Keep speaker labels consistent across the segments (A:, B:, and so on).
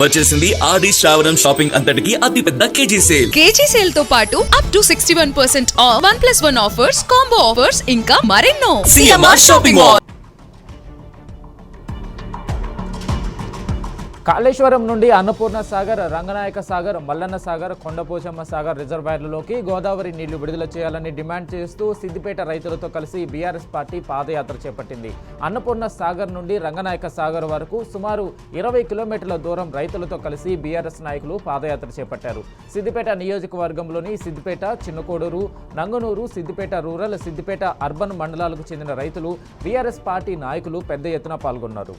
A: వచ్చేసింది ఆది శ్రావణం షాపింగ్ అంతటికి అతిపెద్ద కేజీ సేల్
B: తో పాటు up to 61% of 1+1 offers, combo offers ఇంకా మరెన్నో.
A: CMR shopping mall.
C: కాళేశ్వరం నుండి అన్నపూర్ణ సాగర్, రంగనాయక సాగర్, మల్లన్న సాగర్, కొండపోచమ్మ సాగర్ రిజర్వాయర్లలోకి గోదావరి నీళ్లు విడుదల చేయాలని డిమాండ్ చేస్తూ సిద్దిపేట రైతులతో కలిసి బీఆర్ఎస్ పార్టీ పాదయాత్ర చేపట్టింది. అన్నపూర్ణ సాగర్ నుండి రంగనాయక సాగర్ వరకు సుమారు 20 కిలోమీటర్ల దూరం రైతులతో కలిసి బీఆర్ఎస్ నాయకులు పాదయాత్ర చేపట్టారు. సిద్దిపేట నియోజకవర్గంలోని సిద్దిపేట, చిన్నకోడూరు, నంగనూరు, సిద్దిపేట రూరల్, సిద్దిపేట అర్బన్ మండలాలకు చెందిన రైతులు, బీఆర్ఎస్ పార్టీ నాయకులు పెద్ద ఎత్తున పాల్గొన్నారు.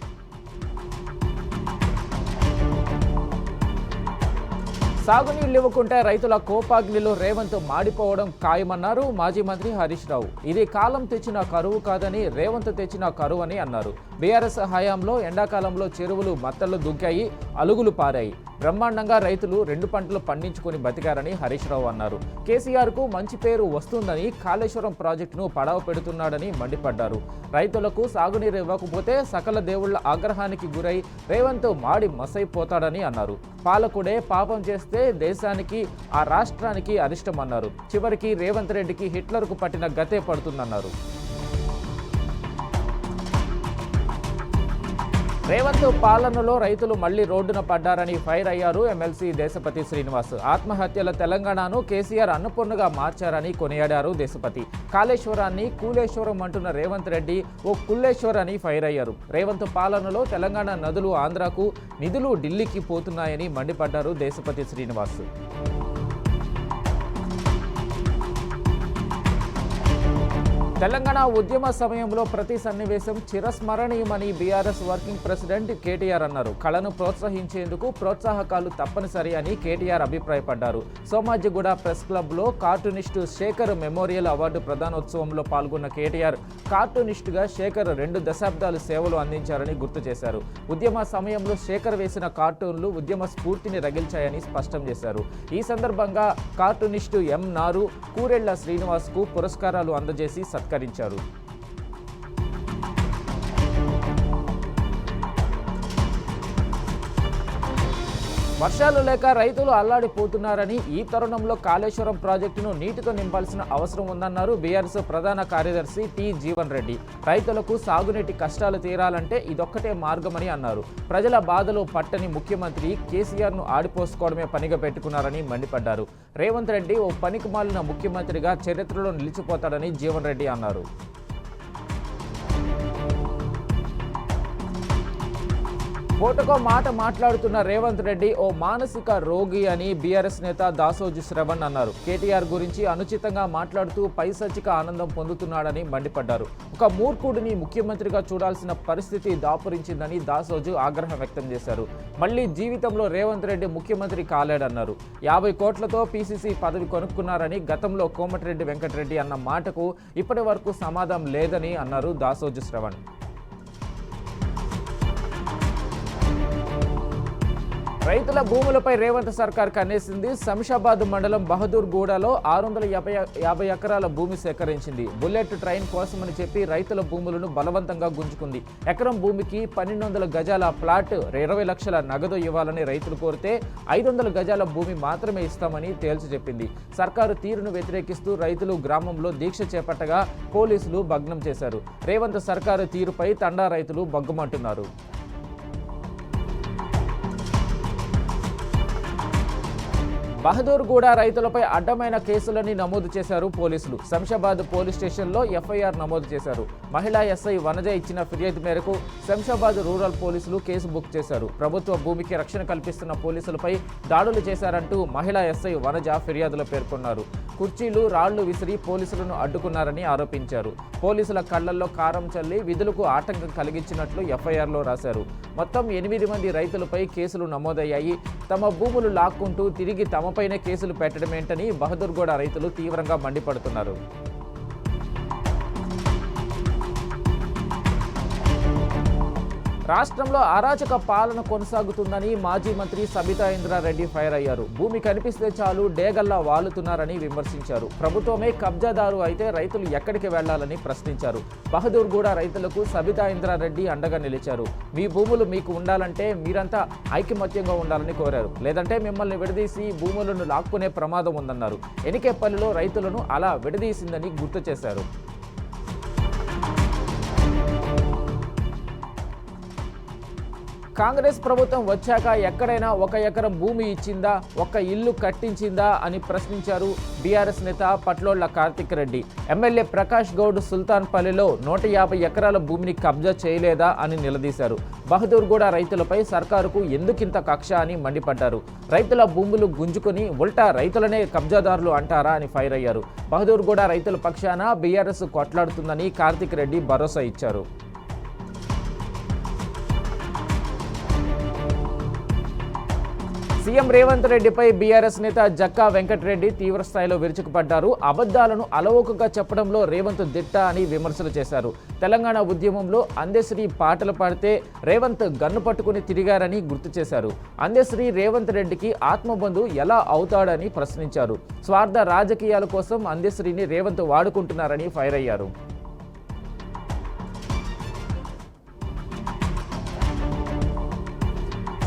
C: సాగునీళ్లు ఇవ్వకుంటే రైతుల కోపాగ్నిలో రేవంత్ మాడిపోవడం ఖాయమన్నారు మాజీ మంత్రి హరీష్ రావు. ఇది కాలం తెచ్చిన కరువు కాదని, రేవంత్ తెచ్చిన కరువు అని అన్నారు. బీఆర్ఎస్ హయాంలో ఎండాకాలంలో చెరువులు మత్తళ్లు దుంకాయి, అలుగులు పారాయి. బ్రహ్మాండంగా రైతులు 2 పంటలు పండించుకొని బతికారని హరీష్ రావు అన్నారు. కేసీఆర్కు మంచి పేరు వస్తుందని కాళేశ్వరం ప్రాజెక్టును పడవ పెడుతున్నాడని మండిపడ్డారు. రైతులకు సాగునీరు ఇవ్వకపోతే సకల దేవుళ్ల ఆగ్రహానికి గురై రేవంత్ మాడి మసైపోతాడని అన్నారు. పాలకుడే పాపం చేస్తే దేశానికి, ఆ రాష్ట్రానికి అరిష్టమన్నారు. చివరికి రేవంత్ రెడ్డికి హిట్లర్కు పట్టిన గతే పడుతుందన్నారు. రేవంత్ పాలనలో రైతులు మళ్లీ రోడ్డున పడ్డారని ఫైర్ అయ్యారు ఎమ్మెల్సీ దేశపతి శ్రీనివాస్. ఆత్మహత్యల తెలంగాణను కేసీఆర్ అన్నపూర్ణగా మార్చారని కొనియాడారు దేశపతి. కాళేశ్వరాన్ని కూలేశ్వరం అంటున్న రేవంత్ రెడ్డి ఓ కుల్లేశ్వర్ అని ఫైర్ అయ్యారు. రేవంత్ పాలనలో తెలంగాణ నదులు ఆంధ్రాకు, నిధులు ఢిల్లీకి పోతున్నాయని మండిపడ్డారు దేశపతి శ్రీనివాస్. తెలంగాణ ఉద్యమ సమయంలో ప్రతి సన్నివేశం చిరస్మరణీయమని బీఆర్ఎస్ వర్కింగ్ ప్రెసిడెంట్ కేటీఆర్ అన్నారు. కళను ప్రోత్సహించేందుకు ప్రోత్సాహకాలు తప్పనిసరి అని కేటీఆర్ అభిప్రాయపడ్డారు. సోమాజిగూడ ప్రెస్ క్లబ్లో కార్టూనిస్టు శేఖర్ మెమోరియల్ అవార్డు ప్రదానోత్సవంలో పాల్గొన్న కేటీఆర్ కార్టూనిస్టుగా శేఖర్ 2 దశాబ్దాలు సేవలు అందించారని గుర్తు చేశారు. ఉద్యమ సమయంలో శేఖర్ వేసిన కార్టూన్లు ఉద్యమ స్ఫూర్తిని రగిల్చాయని స్పష్టం చేశారు. ఈ సందర్భంగా కార్టూనిస్టు ఎం నారు, కూరెళ్ల శ్రీనివాస్కు పురస్కారాలు అందజేసి సత్కరించారు. వర్షాలు లేక రైతులు అల్లాడిపోతున్నారని, ఈ తరుణంలో కాళేశ్వరం ప్రాజెక్టును నీటితో నింపాల్సిన అవసరం ఉందన్నారు బీఆర్ఎస్ ప్రధాన కార్యదర్శి టి జీవన్ రెడ్డి. రైతులకు సాగునీటి కష్టాలు తీరాలంటే ఇదొక్కటే మార్గమని అన్నారు. ప్రజల బాధలు పట్టని ముఖ్యమంత్రి కేసీఆర్ను ఆడిపోసుకోవడమే పనిగా పెట్టుకున్నారని మండిపడ్డారు. రేవంత్ రెడ్డి ఓ పనికిమాలిన ముఖ్యమంత్రిగా చరిత్రలో నిలిచిపోతాడని జీవన్ రెడ్డి అన్నారు. పూటకో మాట మాట్లాడుతున్న రేవంత్ రెడ్డి ఓ మానసిక రోగి అని బీఆర్ఎస్ నేత దాసోజు శ్రవణ్ అన్నారు. కేటీఆర్ గురించి అనుచితంగా మాట్లాడుతూ పైశాచిక ఆనందం పొందుతున్నాడని మండిపడ్డారు. ఒక మూర్ఖుడిని ముఖ్యమంత్రిగా చూడాల్సిన పరిస్థితి దాపురించిందని దాసోజు ఆగ్రహం వ్యక్తం చేశారు. మళ్లీ జీవితంలో రేవంత్ రెడ్డి ముఖ్యమంత్రి కాలేడన్నారు. 50 కోట్లతో పీసీసీ పదవి కొనుక్కున్నారని, గతంలో కోమటిరెడ్డి వెంకటరెడ్డి అన్న మాటకు ఇప్పటి వరకు సమాధానం లేదని అన్నారు దాసోజు శ్రవణ్. రైతుల భూములపై రేవంత్ సర్కార్ కన్నేసింది. శంషాబాద్ మండలం బహదూర్గూడలో 650 ఎకరాల భూమి సేకరించింది. బుల్లెట్ ట్రైన్ కోసమని చెప్పి రైతుల భూములను బలవంతంగా గుంజుకుంది. ఎకరం భూమికి 1200 గజాల ప్లాట్, 20 లక్షల నగదు ఇవ్వాలని రైతులు కోరితే 500 గజాల భూమి మాత్రమే ఇస్తామని తేల్చి చెప్పింది. సర్కారు తీరును వ్యతిరేకిస్తూ రైతులు గ్రామంలో దీక్ష చేపట్టగా పోలీసులు భగ్నం చేశారు. రేవంత్ సర్కారు తీరుపై తండా రైతులు బగ్గుమంటున్నారు. బహదూర్గూడ రైతులపై అడ్డమైన కేసులని నమోదు చేశారు పోలీసులు. శంషాబాద్ పోలీస్ స్టేషన్లో ఎఫ్ఐఆర్ నమోదు చేశారు. మహిళా ఎస్ఐ వనజ ఇచ్చిన ఫిర్యాదు మేరకు శంషాబాద్ రూరల్ పోలీసులు కేసు బుక్ చేశారు. ప్రభుత్వ భూమికి రక్షణ కల్పిస్తున్న పోలీసులపై దాడులు చేశారంటూ మహిళా ఎస్ఐ వనజ ఫిర్యాదులో పేర్కొన్నారు. కుర్చీలు, రాళ్లు విసిరి పోలీసులను అడ్డుకున్నారని ఆరోపించారు. పోలీసుల కళ్లల్లో కారం చల్లి విధులకు ఆటంకం కలిగించినట్లు ఎఫ్ఐఆర్లో రాశారు. మొత్తం 8 మంది రైతులపై కేసులు నమోదయ్యాయి. తమ భూములు లాక్కుంటూ తిరిగి తమపైనే కేసులు పెట్టడమేంటని బహదూర్గూడ రైతులు తీవ్రంగా మండిపడుతున్నారు. రాష్ట్రంలో అరాచక పాలన కొనసాగుతుందని మాజీ మంత్రి సబితా ఇంద్రారెడ్డి ఫైర్ అయ్యారు. భూమి కనిపిస్తే చాలు డేగల్లా వాలుతున్నారని విమర్శించారు. ప్రభుత్వమే కబ్జాదారు అయితే రైతులు ఎక్కడికి వెళ్లాలని ప్రశ్నించారు. బహదూర్గూడ రైతులకు సబితా ఇంద్రారెడ్డి అండగా నిలిచారు. మీ భూములు మీకు ఉండాలంటే మీరంతా ఐకమత్యంగా ఉండాలని కోరారు. లేదంటే మిమ్మల్ని విడదీసి భూములను లాక్కునే ప్రమాదం ఉందన్నారు. ఎనికేపల్లిలో రైతులను అలా విడదీసిందని గుర్తు చేశారు. కాంగ్రెస్ ప్రభుత్వం వచ్చాక ఎక్కడైనా 1 ఎకరం భూమి ఇచ్చిందా, 1 ఇల్లు కట్టించిందా అని ప్రశ్నించారు బీఆర్ఎస్ నేత పట్లోళ్ల కార్తిక్ రెడ్డి. ఎమ్మెల్యే ప్రకాష్ గౌడ్ సుల్తాన్పల్లిలో 150 ఎకరాల భూమిని కబ్జా చేయలేదా అని నిలదీశారు. బహదూర్గూడ రైతులపై సర్కారుకు ఎందుకింత కక్ష అని మండిపడ్డారు. రైతుల భూములు గుంజుకుని ఉల్టా రైతులనే కబ్జాదారులు అంటారా అని ఫైర్ అయ్యారు. బహదూర్గూడ రైతుల పక్షాన బీఆర్ఎస్ కొట్లాడుతుందని కార్తిక్ రెడ్డి భరోసా ఇచ్చారు. సీఎం రేవంత్ రెడ్డిపై బీఆర్ఎస్ నేత జక్కా వెంకటరెడ్డి తీవ్రస్థాయిలో విరుచుకుపడ్డారు. అబద్ధాలను అలవోకగా చెప్పడంలో రేవంత్ దిట్ట అని విమర్శలు చేశారు. తెలంగాణ ఉద్యమంలో అందెశ్రీ పాటలు పాడితే రేవంత్ గన్ను పట్టుకుని తిరిగారని గుర్తు చేశారు. అందెశ్రీ రేవంత్ రెడ్డికి ఆత్మబంధు ఎలా అవుతాడని ప్రశ్నించారు. స్వార్థ రాజకీయాల కోసం అందెశ్రీని రేవంత్ వాడుకుంటున్నారని ఫైర్ అయ్యారు.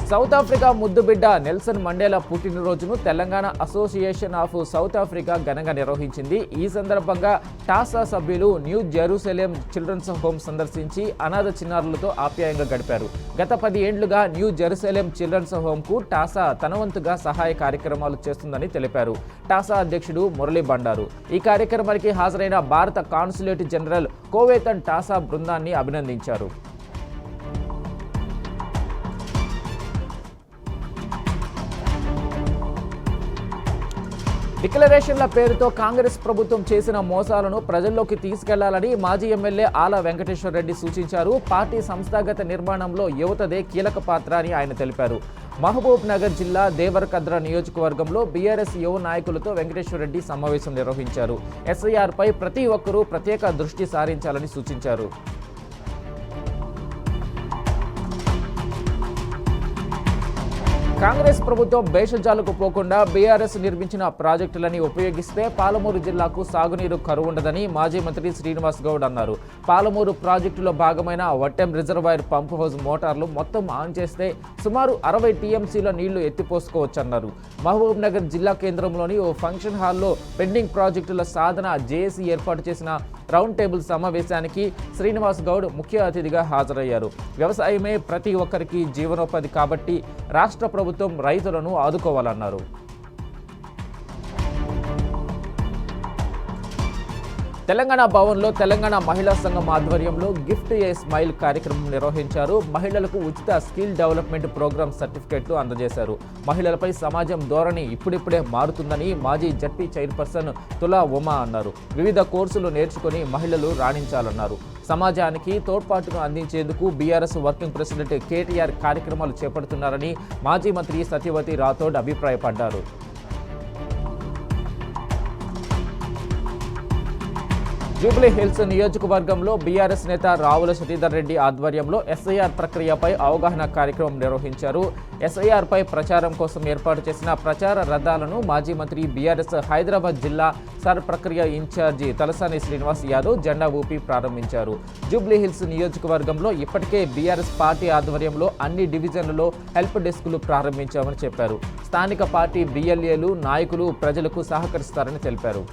C: సౌత్ ఆఫ్రికా ముద్దుబిడ్డ నెల్సన్ మండేలా పుట్టినరోజును Telangana association of South Africa ఘనంగా నిర్వహించింది. ఈ సందర్భంగా టాసా సభ్యులు న్యూ జెరూసలేం చిల్డ్రన్స్ హోమ్ సందర్శించి అనాథ చిన్నారులతో ఆప్యాయంగా గడిపారు. గత 10 ఏళ్లుగా న్యూ జెరూసలేం చిల్డ్రన్స్ హోమ్కు టాసా తనవంతుగా సహాయ కార్యక్రమాలు చేస్తుందని తెలిపారు. టాసా అధ్యక్షుడు మురళీ బండారు ఈ కార్యక్రమానికి హాజరైన భారత కాన్సులేట్ జనరల్ కోవేతన్ టాసా బృందాన్ని అభినందించారు. డిక్లరేషన్ల పేరుతో కాంగ్రెస్ ప్రభుత్వం చేసిన మోసాలను ప్రజల్లోకి తీసుకెళ్లాలని మాజీ ఎమ్మెల్యే ఆల వెంకటేశ్వర రెడ్డి సూచించారు. పార్టీ సంస్థాగత నిర్మాణంలో యువతదే కీలక పాత్ర అని ఆయన తెలిపారు. మహబూబ్ నగర్ జిల్లా దేవరకద్ర నియోజకవర్గంలో బీఆర్ఎస్ యువ నాయకులతో వెంకటేశ్వర రెడ్డి సమావేశం నిర్వహించారు. ఎస్ఐఆర్పై ప్రతి ఒక్కరూ ప్రత్యేక దృష్టి సారించాలని సూచించారు. కాంగ్రెస్ ప్రభుత్వం భేషజాలకు పోకుండా బీఆర్ఎస్ నిర్మించిన ప్రాజెక్టులని ఉపయోగిస్తే పాలమూరు జిల్లాకు సాగునీరు కరువు ఉండదని మాజీ మంత్రి శ్రీనివాస్ గౌడ్ అన్నారు. పాలమూరు ప్రాజెక్టులో భాగమైన వట్టెం రిజర్వాయర్ పంప్ హౌస్ మోటార్లు మొత్తం ఆన్ చేస్తే సుమారు 60 టీఎంసీల నీళ్లు ఎత్తిపోసుకోవచ్చన్నారు. మహబూబ్ నగర్ జిల్లా కేంద్రంలోని ఓ ఫంక్షన్ హాల్లో పెండింగ్ ప్రాజెక్టుల సాధన జేఏసీ ఏర్పాటు చేసిన రౌండ్ టేబుల్ సమావేశానికి శ్రీనివాస్ గౌడ్ ముఖ్య అతిథిగా హాజరయ్యారు. వ్యవసాయమే ప్రతి ఒక్కరికి జీవనోపాధి కాబట్టి రాష్ట్ర ప్రభుత్వం రైతులను ఆదుకోవాలన్నారు. తెలంగాణ భవన్లో తెలంగాణ మహిళా సంఘం ఆధ్వర్యంలో గిఫ్ట్ ఏ స్మైల్ కార్యక్రమం నిర్వహించారు. మహిళలకు ఉచిత స్కిల్ డెవలప్మెంట్ ప్రోగ్రామ్ సర్టిఫికెట్లు అందజేశారు. మహిళలపై సమాజం ధోరణి ఇప్పుడిప్పుడే మారుతుందని మాజీ జడ్పీ చైర్పర్సన్ తులా ఉమా అన్నారు. వివిధ కోర్సులు నేర్చుకుని మహిళలు రాణించాలన్నారు. సమాజానికి తోడ్పాటును అందించేందుకు బీఆర్ఎస్ వర్కింగ్ ప్రెసిడెంట్ కేటీఆర్ కార్యక్రమాలు చేపడుతున్నారని మాజీ మంత్రి సత్యవతి రాథోడ్ అభిప్రాయపడ్డారు. జూబ్లీ హిల్స్ నియోజకవర్గంలో బీఆర్ఎస్ నేత రావుల శ్రీధర్ రెడ్డి ఆధ్వర్యంలో ఎస్ఐఆర్ ప్రక్రియపై అవగాహన కార్యక్రమం నిర్వహించారు. ఎస్ఐఆర్పై ప్రచారం కోసం ఏర్పాటు చేసిన ప్రచార రథాలను మాజీ మంత్రి బీఆర్ఎస్ హైదరాబాద్ జిల్లా సర్ ప్రక్రియ ఇన్ఛార్జి తలసాని శ్రీనివాస్ యాదవ్ జెండా ఊపి ప్రారంభించారు. జూబ్లీ హిల్స్ నియోజకవర్గంలో ఇప్పటికే బీఆర్ఎస్ పార్టీ ఆధ్వర్యంలో అన్ని డివిజన్లలో హెల్ప్ డెస్కులు ప్రారంభించామని చెప్పారు. స్థానిక పార్టీ బిఎల్ఏలు నాయకులు ప్రజలకు సహకరిస్తారని తెలిపారు.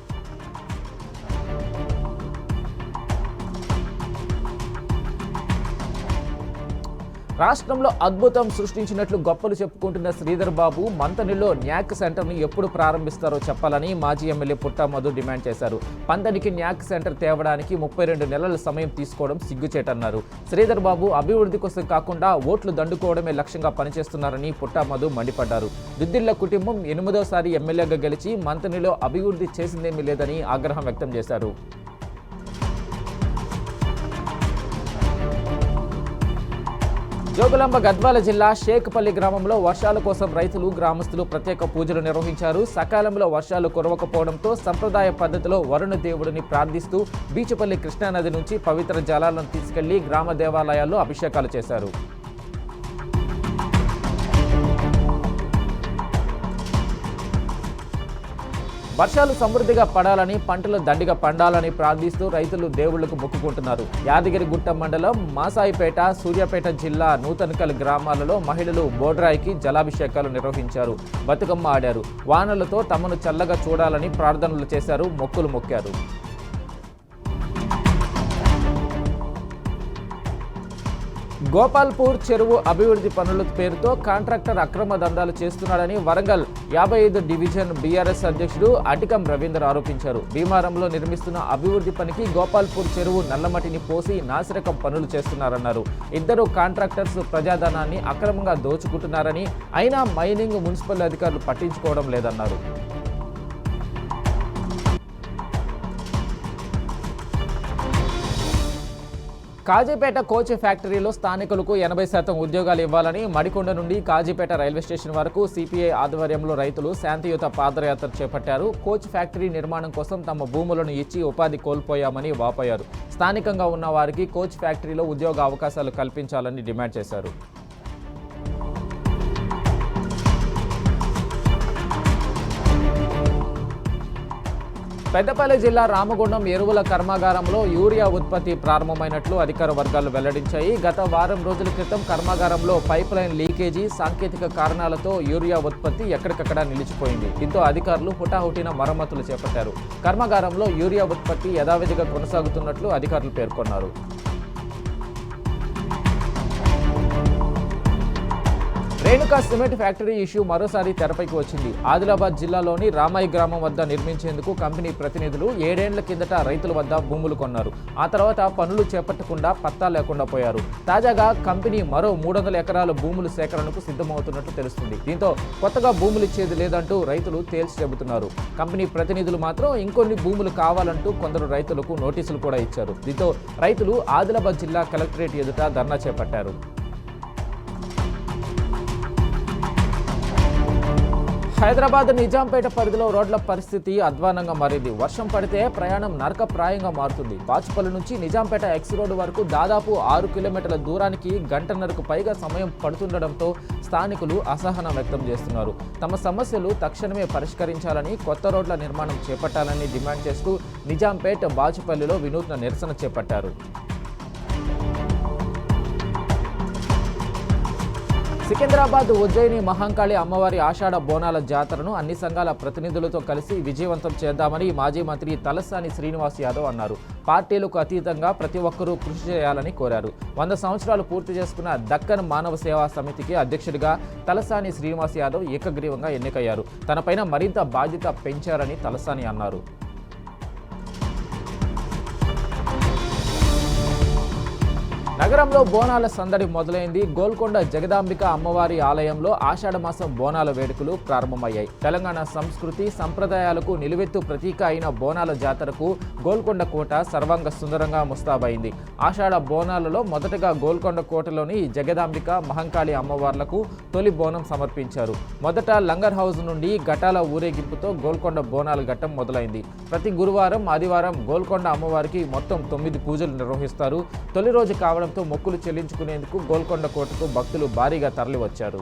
C: రాష్ట్రంలో అద్భుతం సృష్టించినట్లు గొప్పలు చెప్పుకుంటున్న శ్రీధర్ బాబు మంతనిలో న్యాక్ సెంటర్ను ఎప్పుడు ప్రారంభిస్తారో చెప్పాలని మాజీ ఎమ్మెల్యే పుట్టా మధు డిమాండ్ చేశారు. పంతనికి న్యాక్ సెంటర్ తేవడానికి 32 నెలల సమయం తీసుకోవడం సిగ్గుచేటన్నారు. శ్రీధర్ బాబు అభివృద్ధి కోసం కాకుండా ఓట్లు దండుకోవడమే లక్ష్యంగా పనిచేస్తున్నారని పుట్టా మధు మండిపడ్డారు. దుద్దిళ్ల కుటుంబం 8మోసారి ఎమ్మెల్యేగా గెలిచి మంతనిలో అభివృద్ధి చేసిందేమీ లేదని ఆగ్రహం వ్యక్తం చేశారు. జోగులాంబ గద్వాల జిల్లా షేక్పల్లి గ్రామంలో వర్షాల కోసం రైతులు గ్రామస్తులు ప్రత్యేక పూజలు నిర్వహించారు. సకాలంలో వర్షాలు కురవకపోవడంతో సంప్రదాయ పద్ధతిలో వరుణ దేవుడిని ప్రార్థిస్తూ బీచుపల్లి కృష్ణానది నుంచి పవిత్ర జలాలను తీసుకెళ్లి గ్రామ దేవాలయాల్లో అభిషేకాలు చేశారు. వర్షాలు సమృద్ధిగా పడాలని, పంటలు దండిగా పండాలని ప్రార్థిస్తూ రైతులు దేవుళ్లకు మొక్కుకుంటున్నారు. యాదగిరిగుట్ట మండలం మాసాయిపేట, సూర్యాపేట జిల్లా నూతనకల్ గ్రామాలలో మహిళలు బోడ్రాయికి జలాభిషేకాలు నిర్వహించారు. బతుకమ్మ ఆడారు. వానలతో తమను చల్లగా చూడాలని ప్రార్థనలు చేశారు, మొక్కులు మొక్కారు. గోపాల్పూర్ చెరువు అభివృద్ధి పనుల పేరుతో కాంట్రాక్టర్ అక్రమ దందాలు చేస్తున్నాడని వరంగల్ 55 డివిజన్ బీఆర్ఎస్ అధ్యక్షుడు అటికం రవీందర్ ఆరోపించారు. భీమారంలో నిర్మిస్తున్న అభివృద్ధి పనికి గోపాల్పూర్ చెరువు నల్లమట్టిని పోసి నాసిరకం పనులు చేస్తున్నారన్నారు. ఇద్దరు కాంట్రాక్టర్స్ ప్రజాధనాన్ని అక్రమంగా దోచుకుంటున్నారని, అయినా మైనింగ్ మున్సిపల్ అధికారులు పట్టించుకోవడం లేదన్నారు. కాజీపేట కోచ్ ఫ్యాక్టరీలో స్థానికులకు 80% ఉద్యోగాలు ఇవ్వాలని మడికొండ నుండి కాజీపేట రైల్వే స్టేషన్ వరకు సిపిఐ ఆధ్వర్యంలో రైతులు శాంతియుత పాదయాత్ర చేపట్టారు. కోచ్ ఫ్యాక్టరీ నిర్మాణం కోసం తమ భూములను ఇచ్చి ఉపాధి కోల్పోయామని వాపోయారు. స్థానికంగా ఉన్న వారికి కోచ్ ఫ్యాక్టరీలో ఉద్యోగ అవకాశాలు కల్పించాలని డిమాండ్ చేశారు. పెద్దపల్లి జిల్లా రామగుండం ఎరువుల కర్మాగారంలో యూరియా ఉత్పత్తి ప్రారంభమైనట్లు అధికార వర్గాలు వెల్లడించాయి. గత వారం రోజుల క్రితం కర్మాగారంలో పైప్ లైన్ లీకేజీ, సాంకేతిక కారణాలతో యూరియా ఉత్పత్తి ఎక్కడికక్కడ నిలిచిపోయింది. దీంతో అధికారులు హుటాహుటిన మరమ్మతులు చేపట్టారు. కర్మాగారంలో యూరియా ఉత్పత్తి యథావిధిగా కొనసాగుతున్నట్లు అధికారులు పేర్కొన్నారు. రేణుకా సిమెంట్ ఫ్యాక్టరీ ఇష్యూ మరోసారి తెరపైకి వచ్చింది. ఆదిలాబాద్ జిల్లాలోని రామాయి గ్రామం వద్ద నిర్మించేందుకు కంపెనీ ప్రతినిధులు 7 ఏళ్ల కిందట రైతుల వద్ద భూములు కొన్నారు. ఆ తర్వాత పనులు చేపట్టకుండా పత్తా లేకుండా పోయారు. తాజాగా కంపెనీ మరో 300 ఎకరాల భూములు సేకరణకు సిద్ధమవుతున్నట్లు తెలుస్తుంది. దీంతో కొత్తగా భూములు ఇచ్చేది లేదంటూ రైతులు తేల్చి చెబుతున్నారు. కంపెనీ ప్రతినిధులు మాత్రం ఇంకొన్ని భూములు కావాలంటూ కొందరు రైతులకు నోటీసులు కూడా ఇచ్చారు. దీంతో రైతులు ఆదిలాబాద్ జిల్లా కలెక్టరేట్ ఎదుట ధర్నా చేపట్టారు. హైదరాబాద్ నిజాంపేట పరిధిలో రోడ్ల పరిస్థితి అధ్వానంగా మారింది. వర్షం పడితే ప్రయాణం నరకప్రాయంగా మారుతుంది. బాచుపల్లి నుంచి నిజాంపేట ఎక్స్ రోడ్డు వరకు దాదాపు 6 కిలోమీటర్ల దూరానికి గంటన్నరకు పైగా సమయం పడుతుండటంతో స్థానికులు అసహనం వ్యక్తం చేస్తున్నారు. తమ సమస్యలు తక్షణమే పరిష్కరించాలని, కొత్త రోడ్ల నిర్మాణం చేపట్టాలని డిమాండ్ చేస్తూ నిజాంపేట బాచుపల్లిలో వినూత్న నిరసన చేపట్టారు. సికింద్రాబాద్ ఉజ్జయిని మహంకాళి అమ్మవారి ఆషాఢ బోనాల జాతరను అన్ని సంఘాల ప్రతినిధులతో కలిసి విజయవంతం చేద్దామని మాజీ మంత్రి తలసాని శ్రీనివాస్ యాదవ్ అన్నారు. పార్టీలకు అతీతంగా ప్రతి ఒక్కరూ కృషి చేయాలని కోరారు. 100 సంవత్సరాలు పూర్తి చేసుకున్న దక్కన్ మానవ సేవా సమితికి అధ్యక్షుడిగా తలసాని శ్రీనివాస్ యాదవ్ ఏకగ్రీవంగా ఎన్నికయ్యారు. తనపైన మరింత బాధ్యత పెంచారని తలసాని అన్నారు. నగరంలో బోనాల సందడి మొదలైంది. గోల్కొండ జగదాంబిక అమ్మవారి ఆలయంలో ఆషాఢమాసం బోనాల వేడుకలు ప్రారంభమయ్యాయి. తెలంగాణ సంస్కృతి సంప్రదాయాలకు నిలువెత్తు ప్రతీక అయిన బోనాల జాతరకు గోల్కొండ కోట సర్వాంగ సుందరంగా ముస్తాబైంది. ఆషాఢ బోనాలలో మొదటగా గోల్కొండ కోటలోని జగదాంబిక మహంకాళి అమ్మవార్లకు తొలి బోనం సమర్పించారు. మొదట లంగర్ హౌస్ నుండి ఘటాల ఊరేగింపుతో గోల్కొండ బోనాల ఘట్టం మొదలైంది. ప్రతి గురువారం, ఆదివారం గోల్కొండ అమ్మవారికి మొత్తం 9 పూజలు నిర్వహిస్తారు. తొలి రోజు కావడం మొక్కులు చెల్లించుకునేందుకు గోల్కొండ కోటకు భక్తులు భారీగా తరలివచ్చారు.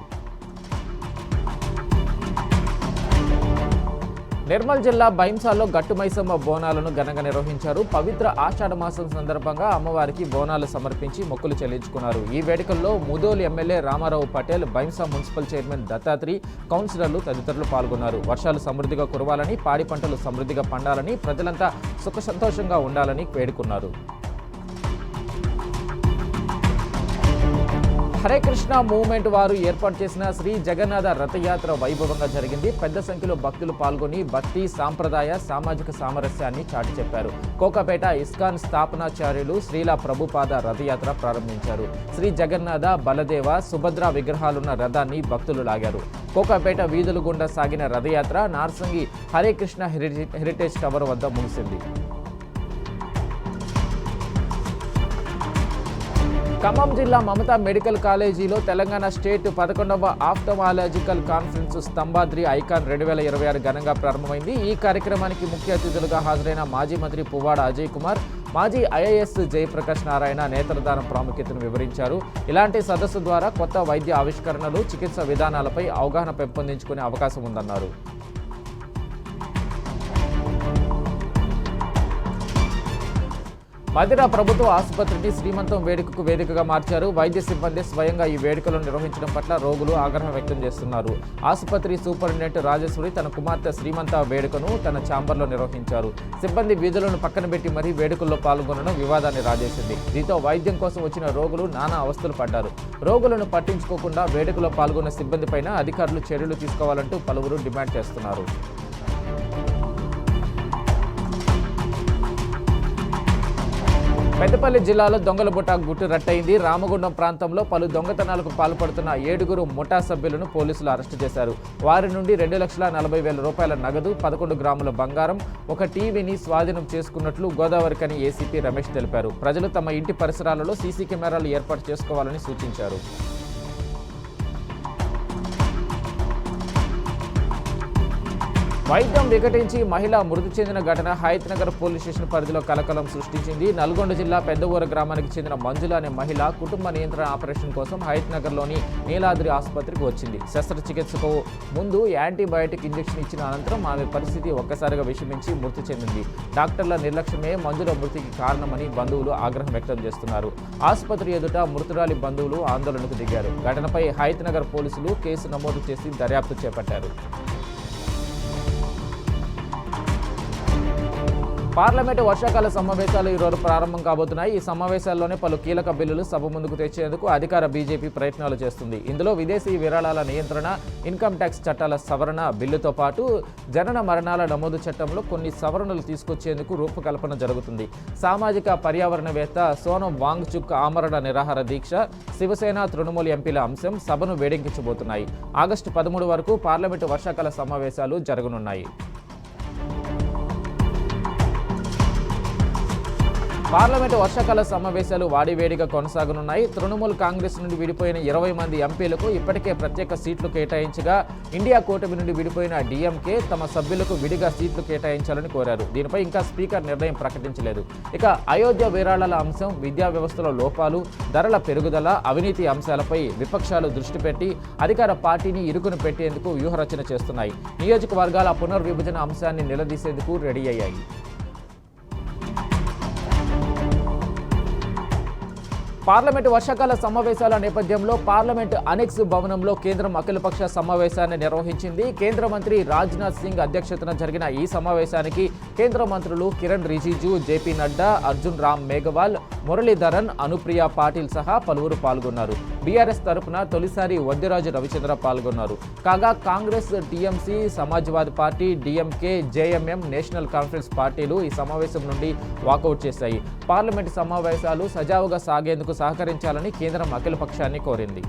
C: నిర్మల్ జిల్లా బైంసాలో గట్టుమైసమ్మ బోనాలను ఘనంగా నిర్వహించారు. పవిత్ర ఆషాఢ మాసం సందర్భంగా అమ్మవారికి బోనాలు సమర్పించి మొక్కులు చెల్లించుకున్నారు. ఈ వేడుకల్లో Mudhol MLA Ramarao Patel, Bhainsa municipal chairman Dattatri, కౌన్సిలర్లు తదితరులు పాల్గొన్నారు. వర్షాలు సమృద్ధిగా కురవాలని, పాడి పంటలు సమృద్ధిగా పండాలని, ప్రజలంతా సుఖ సంతోషంగా ఉండాలని వేడుకున్నారు. హరే కృష్ణ మూవ్మెంట్ వారు ఏర్పాటు చేసిన శ్రీ జగన్నాథ రథయాత్ర వైభవంగా జరిగింది. పెద్ద సంఖ్యలో భక్తులు పాల్గొని భక్తి, సాంప్రదాయ, సామాజిక సామరస్యాన్ని చాటి చెప్పారు. కోకాపేట ఇస్కాన్ స్థాపనాచార్యులు శ్రీల ప్రభుపాద రథయాత్ర ప్రారంభించారు. శ్రీ జగన్నాథ, బలదేవ, సుభద్ర విగ్రహాలున్న రథాన్ని భక్తులు లాగారు. కోకాపేట వీధుల గుండా సాగిన రథయాత్ర నార్సంగి హరే కృష్ణ హెరిటేజ్ టవర్ వద్ద ముగిసింది. ఖమ్మం జిల్లా మమతా మెడికల్ కాలేజీలో తెలంగాణ స్టేట్ 11వ ఆఫ్థమాలజికల్ కాన్ఫరెన్స్ స్తంభాద్రి ఐకాన్ 2026 ఘనంగా ప్రారంభమైంది. ఈ కార్యక్రమానికి ముఖ్య అతిథులుగా హాజరైన మాజీ మంత్రి పువ్వాడ అజయ్ కుమార్, మాజీ ఐఏఎస్ జయప్రకాష్ నారాయణ నేత్రదానం ప్రాముఖ్యతను వివరించారు. ఇలాంటి సదస్సు ద్వారా కొత్త వైద్య ఆవిష్కరణలు, చికిత్స విధానాలపై అవగాహన పెంపొందించుకునే అవకాశం ఉందన్నారు. మధిర ప్రభుత్వ ఆసుపత్రిని శ్రీమంతం వేడుకకు వేదికగా మార్చారు. వైద్య సిబ్బంది స్వయంగా ఈ వేడుకలను నిర్వహించడం పట్ల రోగులు ఆగ్రహం వ్యక్తం చేస్తున్నారు. ఆసుపత్రి సూపరింటెండెంట్ రాజేశ్వరి తన కుమార్తె శ్రీమంత వేడుకను తన ఛాంబర్లో నిర్వహించారు. సిబ్బంది విధులను పక్కన పెట్టి మరీ వేడుకల్లో పాల్గొనడం వివాదాన్ని రాజేసింది. దీంతో వైద్యం కోసం వచ్చిన రోగులు నానా అవస్థలు పడ్డారు. రోగులను పట్టించుకోకుండా వేడుకలో పాల్గొన్న సిబ్బంది పైన అధికారులు చర్యలు తీసుకోవాలంటూ పలువురు డిమాండ్ చేస్తున్నారు. పెద్దపల్లి జిల్లాలో దొంగల ముఠా గుట్టు రట్టయింది. రామగుండం ప్రాంతంలో పలు దొంగతనాలకు పాల్పడుతున్న 7 ముఠా సభ్యులను పోలీసులు అరెస్టు చేశారు. వారి నుండి 2,40,000 రూపాయల నగదు, 11 గ్రాముల బంగారం, ఒక టీవీని స్వాధీనం చేసుకున్నట్లు గోదావరికని ఏసీపీ రమేష్ తెలిపారు. ప్రజలు తమ ఇంటి పరిసరాలలో సీసీ కెమెరాలు ఏర్పాటు చేసుకోవాలని సూచించారు. వైద్యం వికటించి మహిళ మృతి చెందిన ఘటన హయత్నగర్ పోలీస్ స్టేషన్ పరిధిలో కలకలం సృష్టించింది. నల్గొండ జిల్లా పెద్దవూర గ్రామానికి చెందిన మంజుల అనే మహిళ కుటుంబ నియంత్రణ ఆపరేషన్ కోసం హయత్నగర్లోని నీలాద్రి ఆసుపత్రికి వచ్చింది. శస్త్రచికిత్సకు ముందు యాంటీబయాటిక్ ఇంజెక్షన్ ఇచ్చిన అనంతరం ఆమె పరిస్థితి ఒక్కసారిగా విషమించి మృతి చెందింది. డాక్టర్ల నిర్లక్ష్యమే మంజుల మృతికి కారణమని బంధువులు ఆగ్రహం వ్యక్తం చేస్తున్నారు. ఆసుపత్రి ఎదుట మృతురాలి బంధువులు ఆందోళనకు దిగారు. ఘటనపై హయత్నగర్ పోలీసులు కేసు నమోదు చేసి దర్యాప్తు చేపట్టారు. పార్లమెంటు వర్షాకాల సమావేశాలు ఈరోజు ప్రారంభం కాబోతున్నాయి. ఈ సమావేశాల్లోనే పలు కీలక బిల్లులు సభ ముందుకు తెచ్చేందుకు అధికార బీజేపీ ప్రయత్నాలు చేస్తుంది. ఇందులో విదేశీ విరాళాల నియంత్రణ, ఇన్కమ్ ట్యాక్స్ చట్టాల సవరణ బిల్లుతో పాటు జనన మరణాల నమోదు చట్టంలో కొన్ని సవరణలు తీసుకొచ్చేందుకు రూపకల్పన జరుగుతుంది. సామాజిక పర్యావరణవేత్త సోనం వాంగ్చుక్ ఆమరణ నిరాహార దీక్ష, శివసేన, తృణమూల్ ఎంపీల అంశం సభను వేడెక్కించబోతున్నాయి. ఆగస్టు 13 వరకు పార్లమెంటు వర్షాకాల సమావేశాలు జరగనున్నాయి. పార్లమెంటు వర్షాకాల సమావేశాలు వాడివేడిగా కొనసాగనున్నాయి. తృణమూల్ కాంగ్రెస్ నుండి విడిపోయిన 20 మంది ఎంపీలకు ఇప్పటికే ప్రత్యేక సీట్లు కేటాయించగా, ఇండియా కూటమి నుండి విడిపోయిన డీఎంకే తమ సభ్యులకు విడిగా సీట్లు కేటాయించాలని కోరారు. దీనిపై ఇంకా స్పీకర్ నిర్ణయం ప్రకటించలేదు. ఇక అయోధ్య విరాళాల అంశం, విద్యా వ్యవస్థలో లోపాలు, ధరల పెరుగుదల, అవినీతి అంశాలపై విపక్షాలు దృష్టి పెట్టి అధికార పార్టీని ఇరుకును పెట్టేందుకు వ్యూహరచన చేస్తున్నాయి. నియోజకవర్గాల పునర్విభజన అంశాన్ని నిలదీసేందుకు రెడీ అయ్యాయి. పార్లమెంటు వర్షాకాల సమావేశాల నేపథ్యంలో పార్లమెంటు అనెక్స్ భవనంలో కేంద్రం అఖిలపక్ష సమావేశాన్ని నిర్వహించింది. కేంద్ర మంత్రి రాజ్నాథ్ సింగ్ అధ్యక్షతన జరిగిన ఈ సమావేశానికి కేంద్ర మంత్రులు కిరణ్ రిజిజు, జేపీ నడ్డా, అర్జున్ రామ్ మేఘవాల్, మురళీధరన్, అనుప్రియ పాటిల్ సహా పలువురు పాల్గొన్నారు. బీఆర్ఎస్ తరపున తొలిసారి వద్దిరాజు రవిచంద్ర పాల్గొన్నారు. కాగా Congress, TMC, Samajwadi party, DMK, JMM, national conference పార్టీలు ఈ సమావేశం నుండి వాకౌట్ చేశాయి. పార్లమెంటు సమావేశాలు సజావుగా సాగేందుకు సహకరించాలని కేంద్రం అఖిలపక్షాన్ని కోరింది.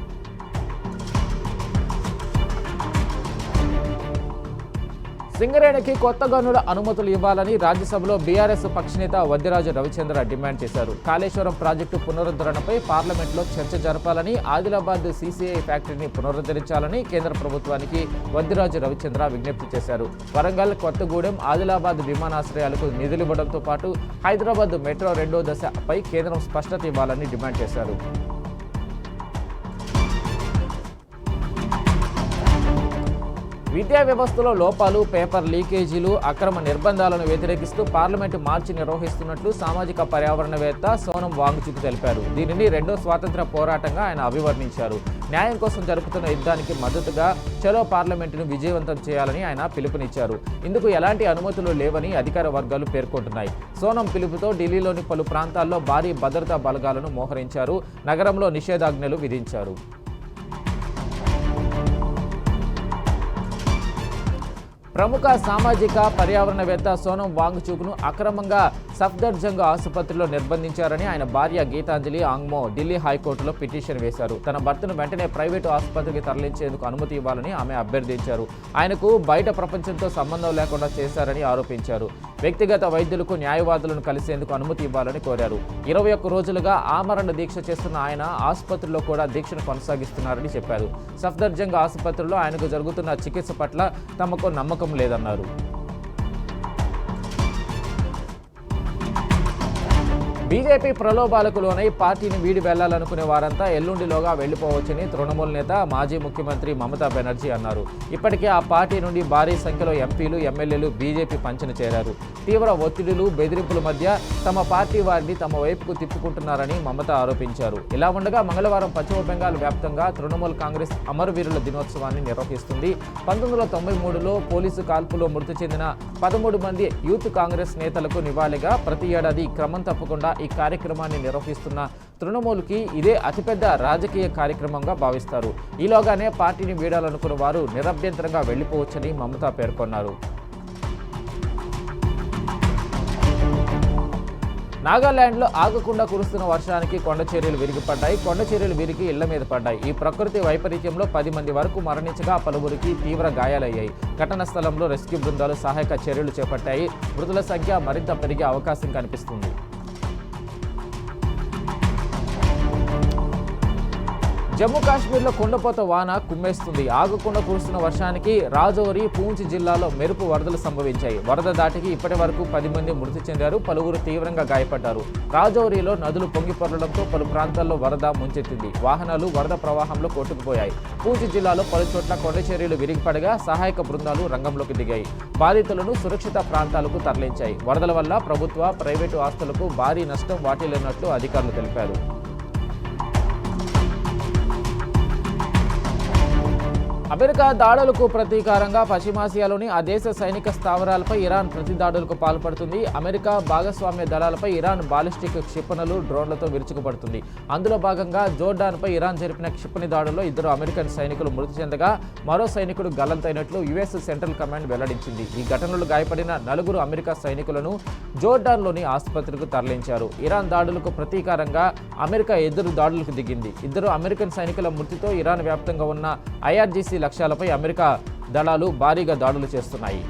C: సింగరేణికి కొత్త గనుల అనుమతులు ఇవ్వాలని రాజ్యసభలో బీఆర్ఎస్ పక్షనేత వద్దిరాజు రవిచంద్ర డిమాండ్ చేశారు. కాళేశ్వరం ప్రాజెక్టు పునరుద్ధరణపై పార్లమెంట్లో చర్చ జరపాలని, ఆదిలాబాద్ సీసీఐ ఫ్యాక్టరీని పునరుద్ధరించాలని కేంద్ర ప్రభుత్వానికి వద్దిరాజు రవిచంద్ర విజ్ఞప్తి చేశారు. వరంగల్, కొత్తగూడెం, ఆదిలాబాద్ విమానాశ్రయాలకు నిధులివ్వడంతో పాటు హైదరాబాద్ మెట్రో 2వ దశపై కేంద్రం స్పష్టత ఇవ్వాలని డిమాండ్ చేశారు. విద్యా వ్యవస్థలో లోపాలు, పేపర్ లీకేజీలు, అక్రమ నిర్బంధాలను వ్యతిరేకిస్తూ పార్లమెంటు మార్చి నిర్వహిస్తున్నట్లు సామాజిక పర్యావరణవేత్త సోనం వాంగ్చుక్ తెలిపారు. దీనిని 2వ స్వాతంత్ర పోరాటంగా ఆయన అభివర్ణించారు. న్యాయం కోసం జరుపుతున్న యుద్ధానికి మద్దతుగా చలో పార్లమెంటును విజయవంతం చేయాలని ఆయన పిలుపునిచ్చారు. ఇందుకు ఎలాంటి అనుమతులు లేవని అధికార వర్గాలు పేర్కొంటున్నాయి. సోనం పిలుపుతో ఢిల్లీలోని పలు ప్రాంతాల్లో భారీ భద్రతా బలగాలను మోహరించారు. నగరంలో నిషేధాజ్ఞలు విధించారు. ప్రముఖ సామాజిక పర్యావరణవేత్త సోనం వాంగ్చుక్ను అక్రమంగా సఫ్దర్జంగ్ ఆసుపత్రిలో నిర్బంధించారని ఆయన భార్య గీతాంజలి ఆంగ్మో ఢిల్లీ హైకోర్టులో పిటిషన్ వేశారు. తన భర్తను వెంటనే ప్రైవేటు ఆసుపత్రికి తరలించేందుకు అనుమతి ఇవ్వాలని ఆమె అభ్యర్థించారు. ఆయనకు బయట ప్రపంచంతో సంబంధం లేకుండా చేశారని ఆరోపించారు. వ్యక్తిగత వైద్యులకు, న్యాయవాదులను కలిసేందుకు అనుమతి ఇవ్వాలని కోరారు. 21 రోజులుగా ఆమరణ దీక్ష చేస్తున్న ఆయన ఆసుపత్రిలో కూడా దీక్షను కొనసాగిస్తున్నారని చెప్పారు. సఫ్దర్జంగ్ ఆసుపత్రిలో ఆయనకు జరుగుతున్న చికిత్స పట్ల తమకు నమ్మకం లేదన్నారు. బీజేపీ ప్రలోభాలకు లోనై పార్టీని వీడి వెళ్లాలనుకునే వారంతా ఎల్లుండిలోగా వెళ్లిపోవచ్చని తృణమూల్ నేత మాజీ ముఖ్యమంత్రి మమతా బెనర్జీ అన్నారు. ఇప్పటికే ఆ పార్టీ నుండి భారీ సంఖ్యలో ఎంపీలు ఎమ్మెల్యేలు బీజేపీ పంచన చేరారు. తీవ్ర ఒత్తిడులు బెదిరింపుల మధ్య తమ పార్టీ వారిని తమ వైపుకు తిప్పుకుంటున్నారని మమత ఆరోపించారు. ఇలా ఉండగా మంగళవారం పశ్చిమ బెంగాల్ వ్యాప్తంగా తృణమూల్ కాంగ్రెస్ అమరవీరుల దినోత్సవాన్ని నిర్వహిస్తుంది. 1993లో పోలీసు కాల్పులో మృతి చెందిన 13 మంది యూత్ కాంగ్రెస్ నేతలకు నివాళిగా ప్రతి ఏడాది క్రమం తప్పకుండా ఈ కార్యక్రమాన్ని నిర్వహిస్తున్న తృణమూల్కి ఇదే అతిపెద్ద రాజకీయ కార్యక్రమంగా భావిస్తారు. ఈలోగానే పార్టీని వీడాలనుకున్న వారు నిరభ్యంతరంగా వెళ్లిపోవచ్చని మమత పేర్కొన్నారు. నాగాలాండ్లో ఆగకుండా కురుస్తున్న వర్షానికి కొండ చర్యలు విరిగిపడ్డాయి. కొండ చర్యలు విరిగి ఇళ్ల మీద పడ్డాయి. ఈ ప్రకృతి వైపరీత్యంలో 10 మంది వరకు మరణించగా పలువురికి తీవ్ర గాయాలయ్యాయి. ఘటన స్థలంలో రెస్క్యూ బృందాలు సహాయక చర్యలు చేపట్టాయి. మృతుల సంఖ్య మరింత పెరిగే అవకాశం కనిపిస్తుంది. జమ్మూ కాశ్మీర్లో కుండపోత వాన కుమ్మేస్తుంది. ఆగకుండా కురుస్తున్న వర్షానికి రాజౌరి, పూంచ్ జిల్లాలో మెరుపు వరదలు సంభవించాయి. వరద దాటికి ఇప్పటి వరకు 10 మంది మృతి చెందారు. పలువురు తీవ్రంగా గాయపడ్డారు. రాజౌరిలో నదులు పొంగి పొరలడంతో పలు ప్రాంతాల్లో వరద ముంచెత్తింది. వాహనాలు వరద ప్రవాహంలో కొట్టుకుపోయాయి. పూంచ్ జిల్లాలో పలు చోట్ల కొండ చర్యలు విరిగిపడగా సహాయక బృందాలు రంగంలోకి దిగాయి. బాధితులను సురక్షిత ప్రాంతాలకు తరలించాయి. వరదల వల్ల ప్రభుత్వ, ప్రైవేటు ఆస్తులకు భారీ నష్టం వాటిల్లినట్లు అధికారులు తెలిపారు. అమెరికా దాడులకు ప్రతీకారంగా పశ్చిమాసియాలోని ఆ దేశ సైనిక స్థావరాలపై ఇరాన్ ప్రతి దాడులకు పాల్పడుతుంది. అమెరికా భాగస్వామ్య దళాలపై ఇరాన్ బాలిస్టిక్ క్షిపణులు, డ్రోన్లతో విరుచుకుపడుతుంది. అందులో భాగంగా జోర్డాన్పై ఇరాన్ జరిపిన క్షిపణి దాడుల్లో 2 అమెరికన్ సైనికులు మృతి చెందగా మరో సైనికుడు గల్లంతైనట్లు యుఎస్ సెంట్రల్ కమాండ్ వెల్లడించింది. ఈ ఘటనలో గాయపడిన 4 అమెరికా సైనికులను జోర్డాన్లోని ఆసుపత్రికి తరలించారు. ఇరాన్ దాడులకు ప్రతీకారంగా అమెరికా ఎదురు దాడులకు దిగింది. 2 అమెరికన్ సైనికుల మృతితో ఇరాన్ వ్యాప్తంగా ఉన్న ఐఆర్జీసీ లక్ష్యాలపై అమెరికా దళాలు భారీగా దాడులు చేస్తున్నాయి.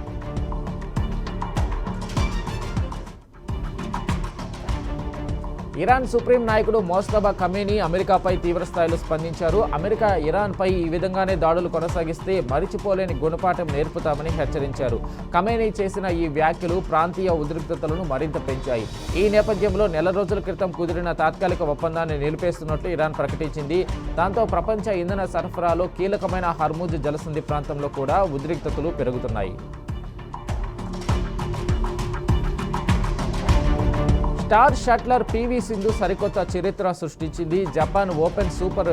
C: ఇరాన్ సుప్రీం నాయకుడు మోస్తబా ఖమేనీ అమెరికాపై తీవ్రస్థాయిలో స్పందించారు. అమెరికా ఇరాన్పై ఈ విధంగానే దాడులు కొనసాగిస్తే మరిచిపోలేని గుణపాఠం నేర్పుతామని హెచ్చరించారు. ఖమేనీ చేసిన ఈ వ్యాఖ్యలు ప్రాంతీయ ఉద్రిక్తతలను మరింత పెంచాయి. ఈ నేపథ్యంలో నెల రోజుల క్రితం కుదిరిన తాత్కాలిక ఒప్పందాన్ని నిలిపేస్తున్నట్లు ఇరాన్ ప్రకటించింది. దాంతో ప్రపంచ ఇంధన సరఫరాలో కీలకమైన హర్ముజ్ జలసంధి ప్రాంతంలో కూడా ఉద్రిక్తతలు పెరుగుతున్నాయి. స్టార్ షట్లర్ పివి సింధు సరికొత్త చరిత్ర సృష్టించింది. జపాన్ ఓపెన్ సూపర్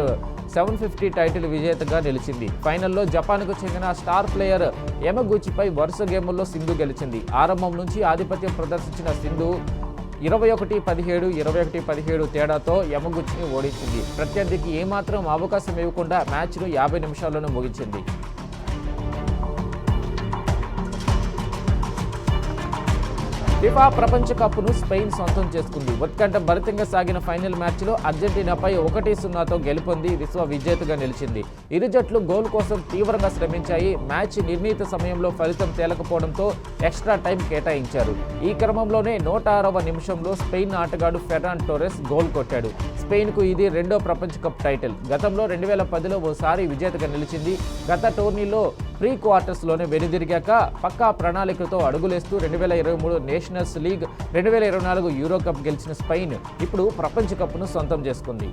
C: 750 టైటిల్ విజేతగా నిలిచింది. ఫైనల్లో జపాన్కు చెందిన స్టార్ ప్లేయర్ యమగుచిపై వరుస గేముల్లో సింధు గెలిచింది. ఆరంభం నుంచి ఆధిపత్యం ప్రదర్శించిన సింధు 21-17, 21-17 తేడాతో యమగుచిని ఓడించింది. ప్రత్యర్థికి ఏమాత్రం అవకాశం ఇవ్వకుండా మ్యాచ్ను 50 నిమిషాల్లోనే ముగించింది. ఫిఫా ప్రపంచ కప్ను స్పెయిన్ సొంతం చేసుకుంది. ఉత్కంఠ భరితంగా సాగిన ఫైనల్ మ్యాచ్లో అర్జెంటీనాపై 1-0తో గెలుపొంది విశ్వ విజేతగా నిలిచింది. ఇరు జట్లు గోల్ కోసం తీవ్రంగా శ్రమించాయి. మ్యాచ్ నిర్ణీత సమయంలో ఫలితం తేలకపోవడంతో ఎక్స్ట్రా టైం కేటాయించారు. ఈ క్రమంలోనే 106వ నిమిషంలో స్పెయిన్ ఆటగాడు ఫెర్రాన్ టోరెస్ గోల్ కొట్టాడు. స్పెయిన్కు ఇది 2వ ప్రపంచ కప్ టైటిల్. గతంలో 2010లో ఓసారి విజేతగా నిలిచింది. గత టోర్నీలో ప్రీ క్వార్టర్స్లోనే వెనుదిరిగాక పక్కా ప్రణాళికతో అడుగులేస్తూ 2023 నేషనల్స్ లీగ్, 2024 యూరో కప్ గెలిచిన స్పెయిన్ ఇప్పుడు ప్రపంచ కప్ను సొంతం చేసుకుంది.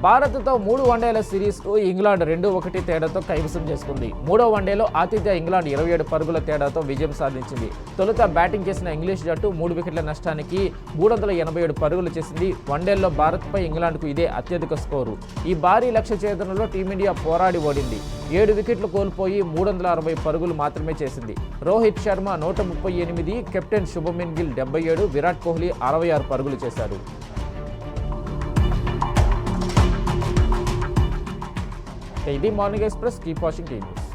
C: భారత్తో 3 వన్డేల సిరీస్కు ఇంగ్లాండ్ 2-1 తేడాతో కైవసం చేసుకుంది. 3వ వన్డేలో ఆతిథ్య ఇంగ్లాండ్ 27 పరుగుల తేడాతో విజయం సాధించింది. తొలుత బ్యాటింగ్ చేసిన ఇంగ్లీష్ జట్టు 3 వికెట్ల నష్టానికి 327 పరుగులు చేసింది. వన్డేల్లో భారత్పై ఇంగ్లాండ్కు ఇదే అత్యధిక స్కోరు. ఈ భారీ లక్ష్య ఛేదనలో టీమిండియా పోరాడి ఓడింది. 7 వికెట్లు కోల్పోయి 360 పరుగులు మాత్రమే చేసింది. రోహిత్ శర్మ 138, కెప్టెన్ శుభమన్ గిల్ 77, విరాట్ కోహ్లీ 66 పరుగులు చేశారు. ఇది morning express. Keep watching TV news.